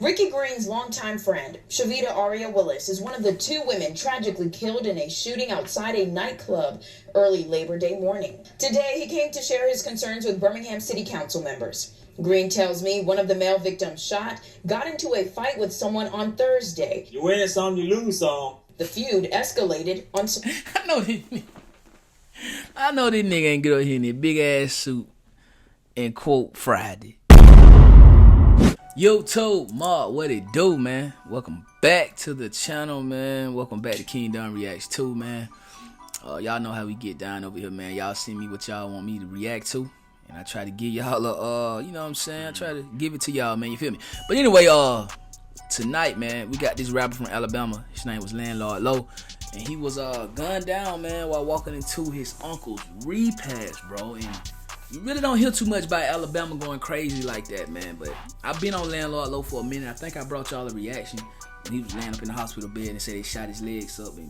Ricky Green's longtime friend, Shavita Aria Willis, is one of the 2 women tragically killed in a shooting outside a nightclub early Labor Day morning. Today, he came to share his concerns with Birmingham City Council members. Green tells me one of the male victims shot got into a fight with someone on Thursday. You win some, you lose some. The feud escalated on... I know this nigga ain't get up here in that big ass suit and quote Friday. Yo, Toad, Mark, what it do, man? Welcome back to the channel, man. Welcome back to Kingdom Reacts 2, man. Y'all know how we get down over here, man. Y'all send me what y'all want me to react to, and I try to give y'all a, you know what I'm saying? I try to give it to y'all, man. You feel me? But anyway, tonight, man, we got this rapper from Alabama. His name was Landlord Lo, and he was gunned down, man, while walking into his uncle's repast, bro. And you really don't hear too much about Alabama going crazy like that, man. But I've been on Landlord Lo for a minute. I think I brought y'all a reaction when he was laying up in the hospital bed and said they shot his legs up. And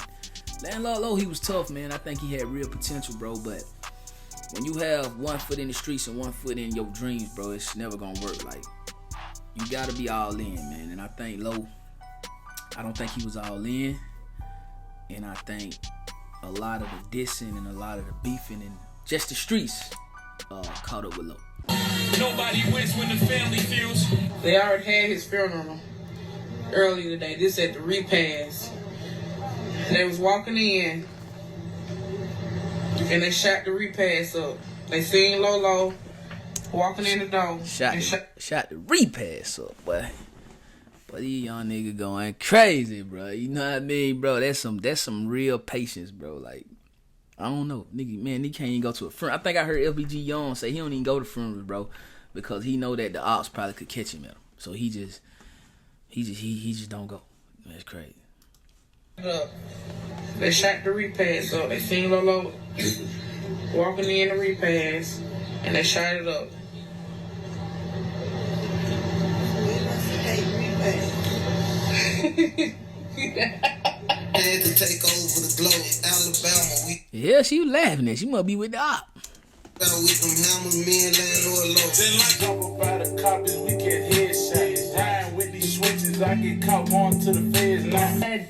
Landlord Lo, he was tough, man. I think he had real potential, bro. But when you have one foot in the streets and one foot in your dreams, bro, it's never gonna work. Like, you gotta be all in, man. And I think Lo, I don't think he was all in. And I think a lot of the dissing and a lot of the beefing and just the streets caught up with Lo. Nobody wins when the family feels. They already had his funeral early today. This at the repast. They was walking in and they shot the repast up. They seen Lolo walking in the door. Shot the repast up, boy. But these young niggas going crazy, bro. You know what I mean, bro? That's some real patience, bro. Like, I don't know, nigga, man, he can't even go to a funeral. I think I heard LBG Young say he don't even go to funerals, bro, because he know that the ops probably could catch him at him. So he just don't go. That's crazy. They shot the repast up. They seen Lolo walking in the repast, and they shot it up. Had to take over the globe, Alabama. Yeah, she was laughing at. She must be with the op. With them hammers, me and Landlord Lo. Then like talk about the coppers, we get headshots. Riding with these switches, I get caught on to the feds now.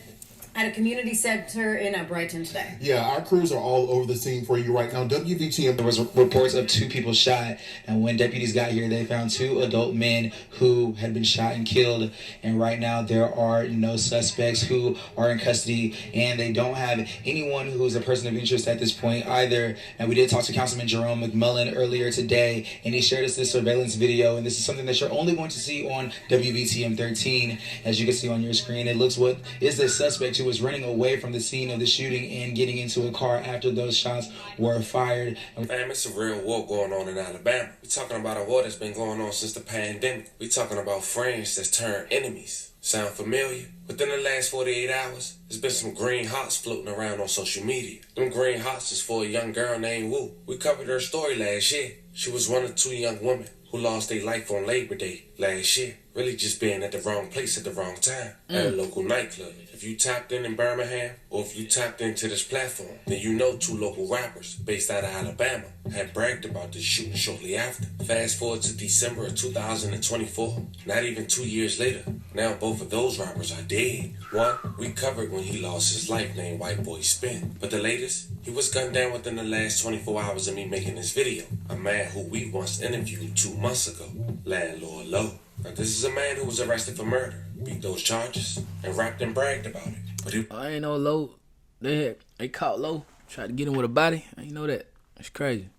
At a community center in Brighton today. Yeah, our crews are all over the scene for you right now. WVTM. There was reports of 2 people shot, and when deputies got here, they found 2 adult men who had been shot and killed. And right now, there are no suspects who are in custody, and they don't have anyone who's a person of interest at this point either. And we did talk to Councilman Jerome McMullen earlier today, and he shared us this surveillance video, and this is something that you're only going to see on WVTM 13. As you can see on your screen, it looks what is the suspect who was running away from the scene of the shooting and getting into a car after those shots were fired. Fam, it's a real war going on in Alabama. We're talking about a war that's been going on since the pandemic. We're talking about friends that's turned enemies. Sound familiar? Within the last 48 hours, there's been some green hearts floating around on social media. Them green hearts is for a young girl named Wu. We covered her story last year. She was one of 2 young women who lost their life on Labor Day last year. Really just being at the wrong place at the wrong time at a local nightclub. If you tapped in Birmingham, or if you tapped into this platform, then you know 2 local rappers based out of Alabama had bragged about this shooting shortly after. Fast forward to December of 2024, not even 2 years later, now both of those rappers are dead. One, we covered when he lost his life, named White Boy Spin. But the latest, he was gunned down within the last 24 hours of me making this video. A man who we once interviewed 2 months ago, Landlord Lo. Now, this is a man who was arrested for murder, beat those charges, and rapped and bragged about it. But I ain't know Lo. They caught Lo, tried to get him with a body. I ain't know that. That's crazy.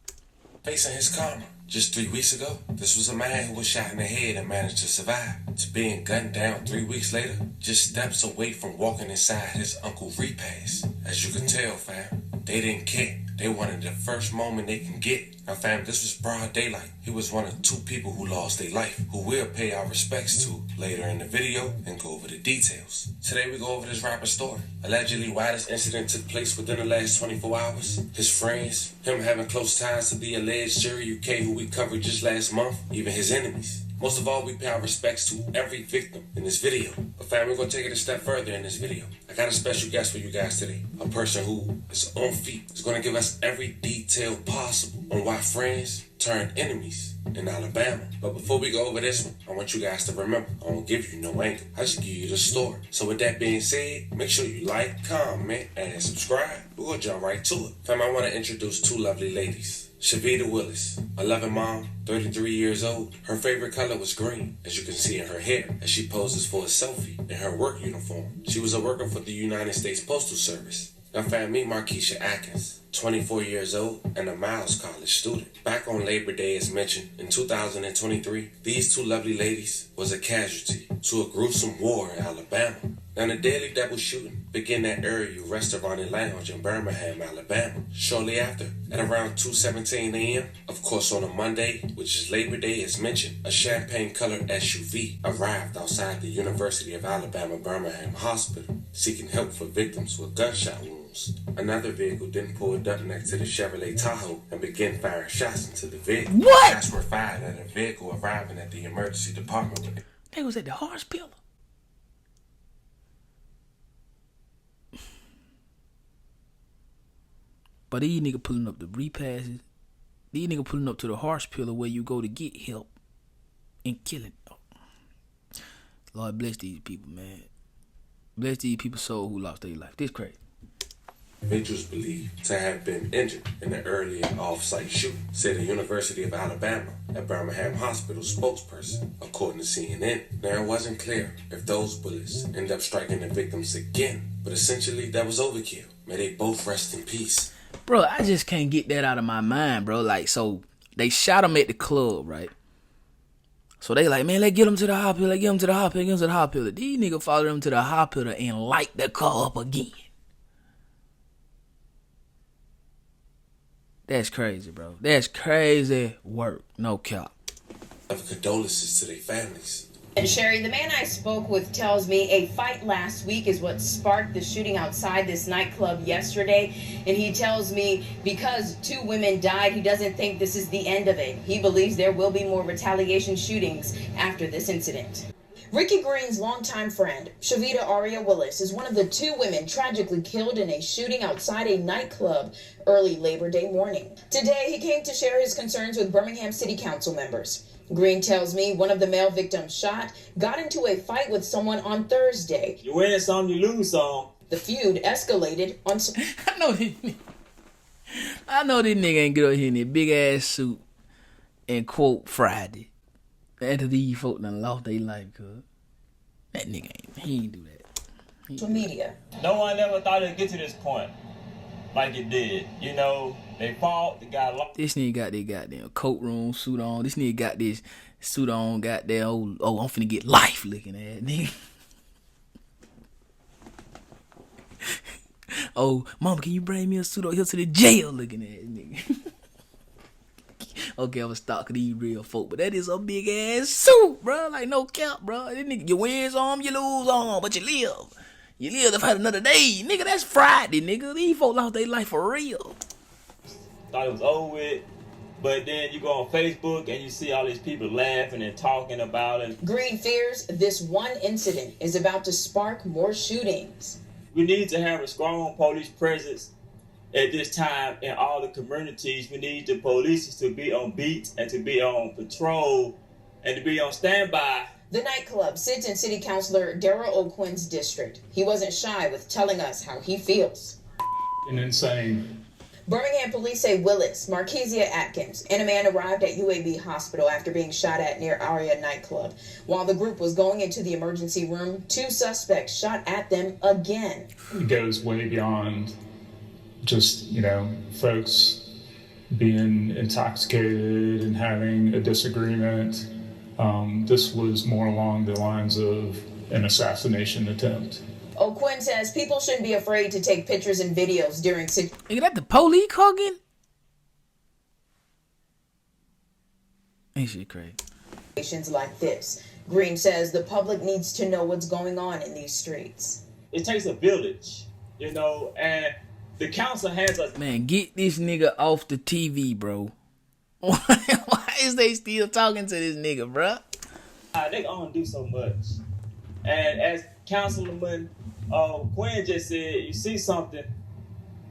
Facing his karma. Just 3 weeks ago, this was a man who was shot in the head and managed to survive. To being gunned down 3 weeks later, just steps away from walking inside his uncle repast. As you can tell, fam, they didn't care. They wanted the first moment they can get. Now, fam, this was broad daylight. He was one of 2 people who lost their life, who we'll pay our respects to later in the video and go over the details. Today, we go over this rapper's story. Allegedly, why this incident took place within the last 24 hours. His friends, him having close ties to the alleged Lled who we covered just last month, even his enemies. Most of all, we pay our respects to every victim in this video. But fam, we're gonna take it a step further in this video. I got a special guest for you guys today. A person who is on feet, is gonna give us every detail possible on why friends turned enemies in Alabama. But before we go over this one, I want you guys to remember, I won't give you no angle. I just give you the story. So with that being said, make sure you like, comment, and subscribe. We're gonna jump right to it. Fam, I wanna introduce two lovely ladies. Shavita Willis, a loving mom, 33 years old. Her favorite color was green, as you can see in her hair, as she poses for a selfie in her work uniform. She was a worker for the United States Postal Service. Now fam, me Markeisha Atkins, 24 years old and a Miles College student. Back on Labor Day as mentioned, in 2023, these two lovely ladies was a casualty to a gruesome war in Alabama. Now the deadly double shooting began at Area Restaurant and Lounge in Birmingham, Alabama. Shortly after, at around 2:17 a.m., of course on a Monday, which is Labor Day as mentioned, a champagne-colored SUV arrived outside the University of Alabama Birmingham Hospital, seeking help for victims with gunshot wounds. Another vehicle then pulled up next to the Chevrolet Tahoe and began firing shots into the vehicle. What? Shots were fired at a vehicle arriving at the emergency department. They was at the hospital. But these niggas pulling up the repasses. These niggas pulling up to the hospital where you go to get help and killing. Oh. Lord bless these people, man. Bless these people's soul who lost their life. This crazy. Individuals believed to have been injured in the earlier off-site shooting, said the University of Alabama at Birmingham Hospital spokesperson, according to CNN. Now, it wasn't clear if those bullets ended up striking the victims again, but essentially that was overkill. May they both rest in peace. Bro, I just can't get that out of my mind, bro. Like, so they shot him at the club, right? So they like, man, let's get him to the hospital. Let's get him to the hospital. Get him to the hospital. These niggas followed him to the hospital and light the car up again. That's crazy, bro. That's crazy work. No cap. Of condolences to their families. And Sherry, the man I spoke with tells me a fight last week is what sparked the shooting outside this nightclub yesterday. And he tells me because two women died, he doesn't think this is the end of it. He believes there will be more retaliation shootings after this incident. Ricky Green's longtime friend, Lled Willis, is one of the two women tragically killed in a shooting outside a nightclub early Labor Day morning. Today, he came to share his concerns with Birmingham City Council members. Green tells me one of the male victims shot got into a fight with someone on Thursday. You win some, you lose some. The feud escalated on... I know this nigga ain't get up here in that big ass suit and quote Friday. After these folk done lost their life, cuz. That nigga ain't do that. To media. No one ever thought it'd get to this point like it did. You know, they fought, the guy lost. This nigga got their goddamn coat room suit on. This nigga got this suit on, goddamn, oh, I'm finna get life looking at nigga. Oh, mama, can you bring me a suit over here to the jail looking at nigga? Okay, I'm a stalk of these real folk, but that is a big ass suit, bro. Like no cap, bro. This nigga, you win some, you lose some, but you live. You live to fight another day, nigga. That's Friday, nigga. These folk lost their life for real. Thought it was over with, but then you go on Facebook and you see all these people laughing and talking about it. Green fears this one incident is about to spark more shootings. We need to have a strong police presence at this time in all the communities. We need the police to be on beat and to be on patrol and to be on standby. The nightclub sits in City Councilor Darrell O'Quinn's district. He wasn't shy with telling us how he feels. Insane. Birmingham police say Willis, Markeisha Atkins, and a man arrived at UAB Hospital after being shot at near Aria nightclub. While the group was going into the emergency room, two suspects shot at them again. It goes way beyond just, you know, folks being intoxicated and having a disagreement. This was more along the lines of an assassination attempt. O'Quinn says people shouldn't be afraid to take pictures and videos during situations. Nigga, that the police call again? Ain't shit crazy. Situations like this. Green says the public needs to know what's going on in these streets. It takes a village, you know, and the council has a... Man, get this nigga off the TV, bro. Why is they still talking to this nigga, bro? They only do so much. And as Councilman Quinn just said, you see something,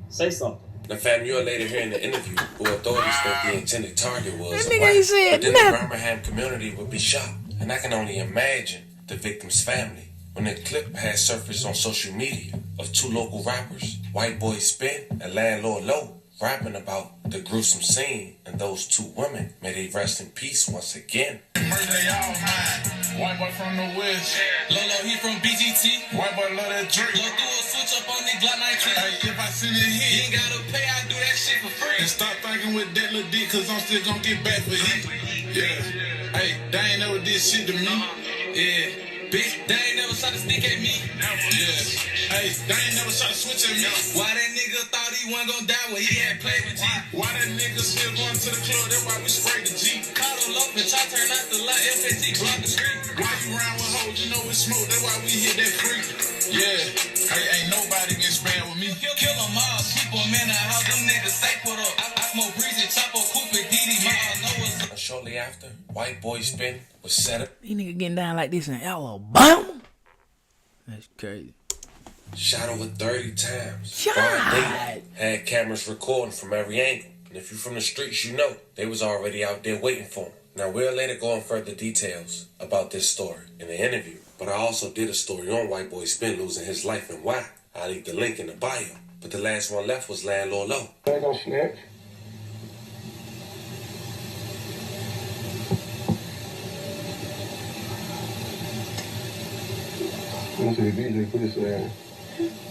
say something. Now, fam, you'll later hear in the interview who authorities think the intended target was. That nigga ain't said but then nothing. the Birmingham community would be shocked. And I can only imagine the victim's family when the clip had surfaced on social media of two local rappers, White Boy Spin and Landlord Lo, rapping about the gruesome scene, and those two women may they rest in peace once again. Birthday all mine. White boy from the West. Lolo, he from BGT. White boy love that drink. Lo do a switch up on the Glock 19. Hey, if I send it You here, ain't gotta pay, I do that shit for free. and stop thinking with that little dick, cause I'm still gonna get back for it. Yeah. Hey, they ain't never did shit to me. Yeah. Bitch, they ain't never shot a stick at me. Yeah. Hey, they ain't never shot a switch at me. Why that nigga thought he wasn't gonna die when he had played with G? Why that nigga still going to the club? That's why we sprayed the G. Caught him low, bitch, I turned out the light, FST block the street. Why you round with hoes? You know it's smoke. That's why we hit that freak. Yeah. Hey, ain't nobody can span with me. Kill them all, keep them in the house, them niggas stay put up. I smoke breezy, Chapo, Cooper, Didi, Miles, Noah's. Shortly after, White Boy Spin was set up. These niggas getting down like this in Alabama? That's crazy. Shot over 30 times. Shot. Broad daylight. Had cameras recording from every angle. And if you from the streets, you know they was already out there waiting for him. Now, we'll later go in further details about this story in the interview. But I also did a story on White Boy Spin losing his life and why. I'll leave the link in the bio. But the last one left was Landlord Lo. I ain't gonna snatch. I'm gonna say DJ put his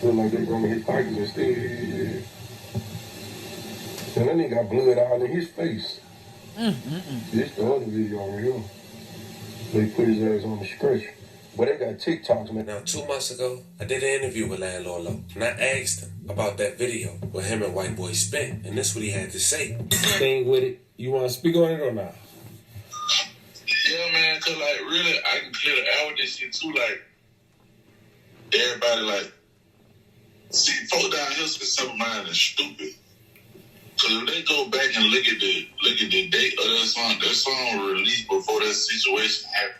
look like they gonna hit pockets instead. Yeah. And that nigga got blood all in his face. This the other video right here. They put his ass on the stretcher. But they got TikToks, man. Now, 2 months ago, I did an interview with Landlord Lo, and I asked him about that video with him and White Boy Spin, and this is what he had to say. Thing with it. You wanna speak on it or not? Yeah, man, cause like really, I can clear the air with this shit too. Like everybody, like see, folk down here simple minded and stupid. Cause if they go back and look at the date of that song was released before that situation happened.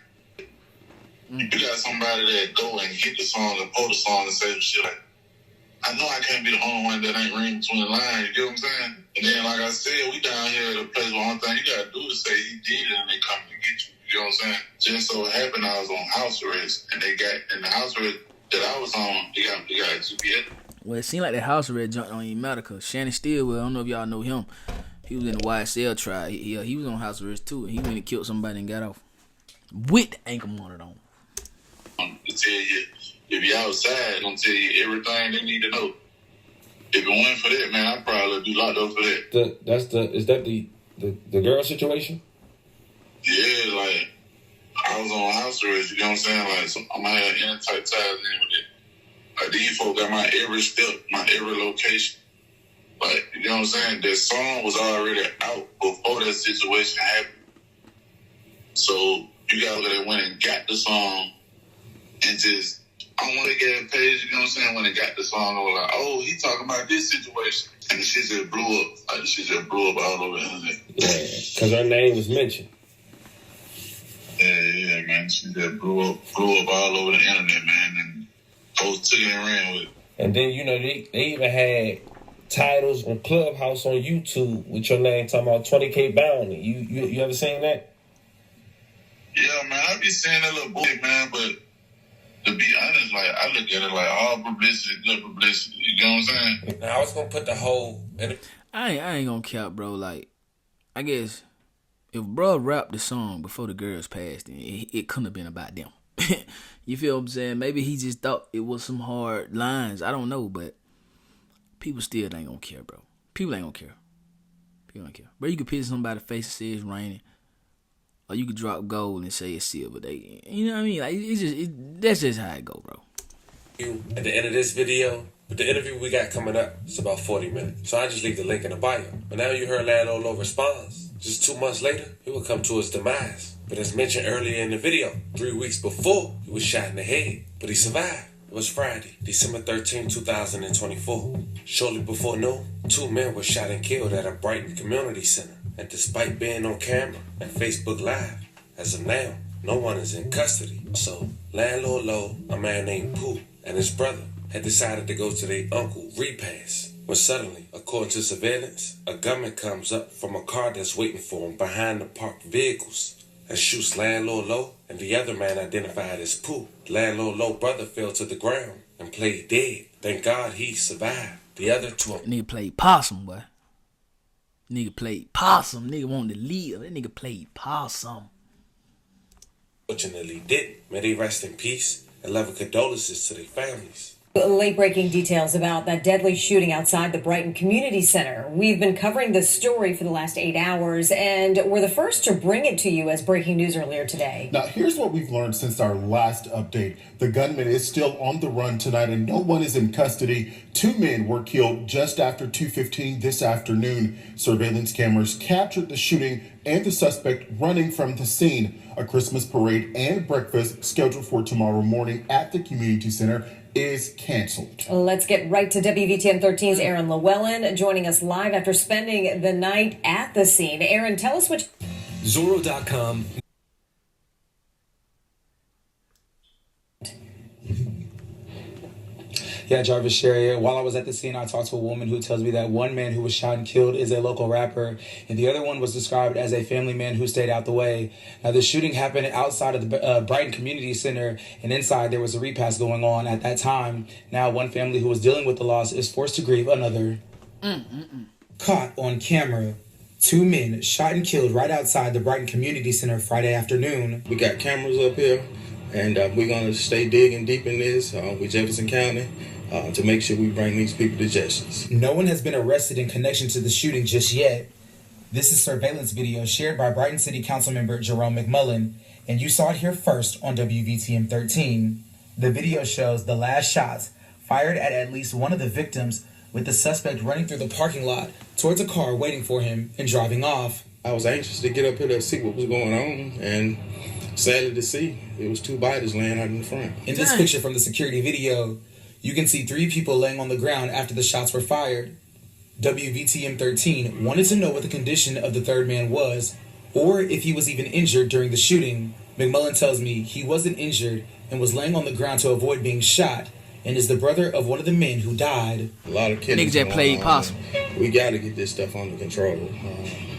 You got somebody that go and hit the song and pull the song and say some shit like, I know I can't be the only one that ain't reading between the lines, you get what I'm saying? And then, like I said, we down here at a place where one thing you gotta do is say he did it and they come to get you, you know what I'm saying? Just so happened I was on house arrest, and they got, in the house arrest that I was on, they got GPS. Well, it seemed like that house arrest junk don't even matter, cause Shannon Stillwell, I don't know if y'all know him. He was in the YSL trial. He was on house arrest too, and he went and killed somebody and got off with the ankle monitor on. To tell you, if you outside, I'm gonna tell you everything they need to know. If it wasn't for that, man, I'd probably be locked up for that. Is that the girl situation? Yeah, like I was on house arrest, you know what I'm saying? Like, so I'm gonna have any type ties in with it. Like, these folks got my every step, my every location. Like, you know what I'm saying? That song was already out before that situation happened. So you gotta let it went and got the song and just, I want to get a page, you know what I'm saying? When it got the song, I was like, oh, he talking about this situation. And the shit just blew up. Like, the shit just blew up all over the internet. Yeah, because her name was mentioned. Yeah, man. She just blew up all over the internet, man. And folks took it and ran with it. And then, you know, they even had titles on Clubhouse on YouTube with your name talking about 20K bounty. You ever seen that? Yeah, man. I be saying that little boy, man, but to be honest, like, I look at it like all publicity, good publicity. You know what I'm saying? Now, I was going to put the whole... I ain't gonna cap, bro. Like, I guess if bro rapped the song before the girls passed, it couldn't have been about them. You feel what I'm saying? Maybe he just thought it was some hard lines. I don't know, but people still ain't gonna care, bro. People ain't gonna care. People ain't care. Bro, you could piss somebody's face and say it's raining. Or you could drop gold and say it's silver. You know what I mean? Like, that's just how it go, bro. At the end of this video, with the interview we got coming up, it's about 40 minutes. So I just leave the link in the bio. But now you heard Landlord Lo responds. Just 2 months later, he would come to his demise. But as mentioned earlier in the video, 3 weeks before, he was shot in the head. But he survived. It was Friday, December 13, 2024. Shortly before noon, 2 men were shot and killed at a Brighton community center. And despite being on camera and Facebook Live, as of now, no one is in custody. So, Landlord Lo, a man named Pooh, and his brother had decided to go to their uncle repast. When suddenly, according to surveillance, a gunman comes up from a car that's waiting for him behind the parked vehicles and shoots Landlord Lo and the other man identified as Pooh. Landlord Lo brother fell to the ground and played dead. Thank God he survived. The other two... Nigga played possum, boy. Nigga played possum. Nigga wanted to leave. That nigga played possum. Fortunately didn't. May they rest in peace and love and condolences to their families. Late-breaking details about that deadly shooting outside the Brighton Community Center. We've been covering this story for the last 8 hours, and we're the first to bring it to you as breaking news earlier today. Now, here's what we've learned since our last update. The gunman is still on the run tonight, and no one is in custody. 2 men were killed just after 2:15 this afternoon. Surveillance cameras captured the shooting and the suspect running from the scene. A Christmas parade and breakfast scheduled for tomorrow morning at the community center is canceled. Let's get right to WVTM 13's Aaron Llewellyn joining us live after spending the night at the scene. Aaron, tell us what... Zorro.com. Yeah, Jarvis Sherry. While I was at the scene, I talked to a woman who tells me that one man who was shot and killed is a local rapper, and the other one was described as a family man who stayed out the way. Now, the shooting happened outside of the Brighton Community Center, and inside there was a repast going on at that time. Now, one family who was dealing with the loss is forced to grieve another. Caught on camera. 2 men shot and killed right outside the Brighton Community Center Friday afternoon. We got cameras up here, and we're going to stay digging deep in this with Jefferson County. To make sure we bring these people to justice. No one has been arrested in connection to the shooting just yet. This is surveillance video shared by Brighton City Council member Jerome McMullen, and you saw it here first on WVTM 13. The video shows the last shots fired at least one of the victims, with the suspect running through the parking lot towards a car waiting for him and driving off. I was anxious to get up here to see what was going on, and sadly to see, it was 2 bodies laying out in the front. In this picture from the security video, you can see 3 people laying on the ground after the shots were fired. WVTM 13 wanted to know what the condition of the third man was, or if he was even injured during the shooting. McMullen tells me he wasn't injured and was laying on the ground to avoid being shot, and is the brother of one of the men who died. A lot of kids that played possum. We got to get this stuff under control.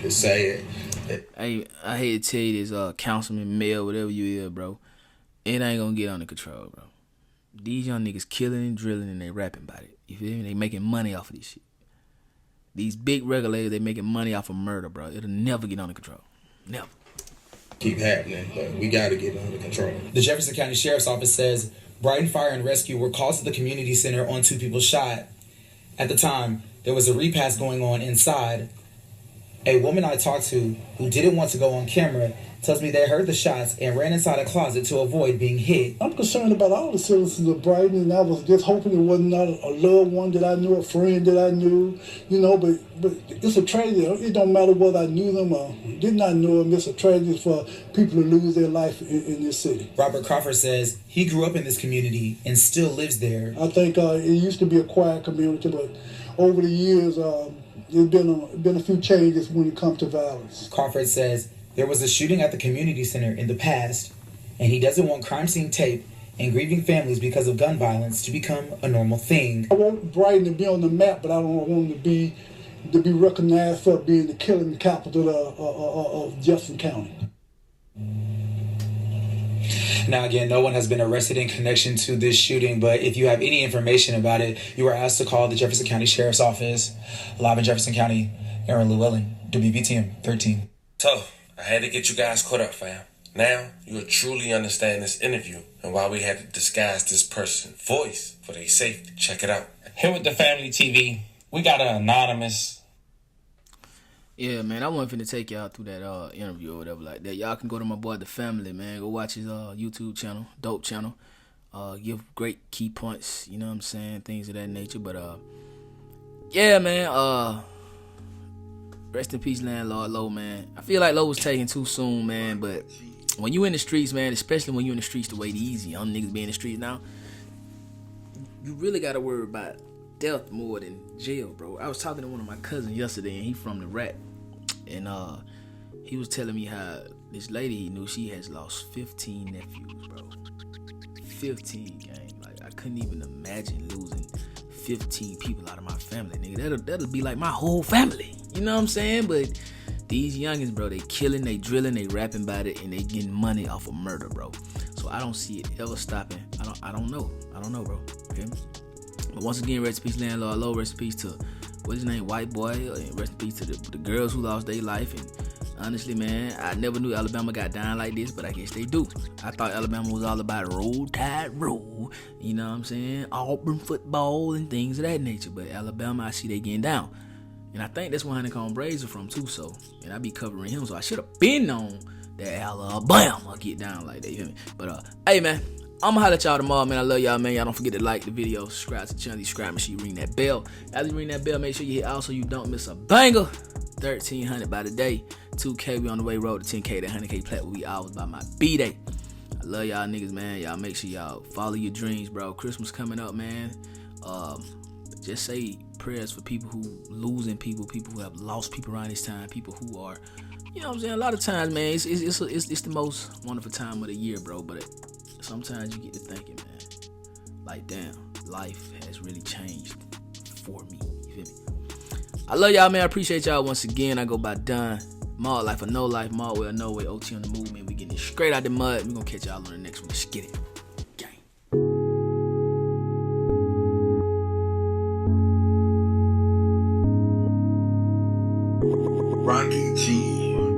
It's sad. Hey, I hate to tell you this, councilman, mayor, whatever you is, bro. It ain't gonna get under control, bro. These young niggas killing and drilling and they rapping about it. You feel me? They making money off of this shit. These big regulators, they making money off of murder, bro. It'll never get under control. Never. Keep happening, but we got to get it under control. The Jefferson County Sheriff's Office says Brighton Fire and Rescue were called to the community center on 2 people shot. At the time, there was a repast going on inside. A woman I talked to who didn't want to go on camera tells me they heard the shots and ran inside a closet to avoid being hit. I'm concerned about all the citizens of Brighton, and I was just hoping it wasn't not a loved one that I knew, a friend that I knew, but it's a tragedy. It don't matter whether I knew them or did not know them. It's a tragedy for people to lose their life in this city. Robert Crawford says he grew up in this community and still lives there. I think it used to be a quiet community, but over the years, there's been a few changes when it comes to violence. Crawford says there was a shooting at the community center in the past, and he doesn't want crime scene tape and grieving families because of gun violence to become a normal thing. I want Brighton to be on the map, but I don't want them to be recognized for being the killing capital of Jefferson County. Now, again, no one has been arrested in connection to this shooting, but if you have any information about it, you are asked to call the Jefferson County Sheriff's Office. Live in Jefferson County, Aaron Llewellyn, WVTM 13. So, I had to get you guys caught up, fam. Now, you'll truly understand this interview and why we had to disguise this person's voice for their safety. Check it out. Here with the Family TV, we got an anonymous. Yeah, man, I wasn't finna take y'all through that interview or whatever like that. Y'all can go to my boy The Family, man. Go watch his YouTube channel, dope channel. Give great key points, you know what I'm saying, things of that nature. But yeah, man. Rest in peace, Landlord Lo, man. I feel like Lo was taken too soon, man. But when you in the streets, man, especially when you in the streets the way easy, young niggas be in the streets now, you really gotta worry about death more than jail, bro. I was talking to one of my cousins yesterday, and he from the rap, and he was telling me how This lady he knew, she has lost 15 nephews, bro. 15, gang. Like, I couldn't even imagine losing 15 people out of my family, nigga. That'll be like my whole family. You know what I'm saying? But these youngins, bro, they killing, they drilling, they rapping about it, and they getting money off of murder, bro. So I don't see it ever stopping. I don't know, bro. Okay. But once again, rest in peace, Landlord Lo. Rest in peace to what's his name, white boy. And rest in peace to the girls who lost their life. And honestly, man, I never knew Alabama got down like this, but I guess they do. I thought Alabama was all about roll tide roll. You know what I'm saying? Auburn football and things of that nature. But Alabama, I see they getting down. And I think that's where Honeycomb Braves are from too. So, and I be covering him, so I should have been known that Alabama get down like that. You feel me? But hey, man, I'ma holler at y'all tomorrow, man. I love y'all, man. Y'all don't forget to like the video, subscribe to the channel, subscribe, make sure you ring that bell. After you ring that bell, make sure you hit all so you don't miss a banger. 1,300 by the day, 2K, we on the way, road to 10K, that 100K plat will be ours by my B-day. I love y'all niggas, man. Y'all make sure y'all follow your dreams, bro. Christmas coming up, man. Just say prayers for people who losing people who have lost people around this time, people who are, you know what I'm saying? A lot of times, man, it's the most wonderful time of the year, bro. But sometimes you get to thinking, man, like, damn, life has really changed for me. You feel me? I love y'all, man. I appreciate y'all once again. I go by Don. Mall life or no life, mall way or no way, OT on the move, man. We getting it straight out the mud. We gonna catch y'all on the next one. Let's get it. Rocky T.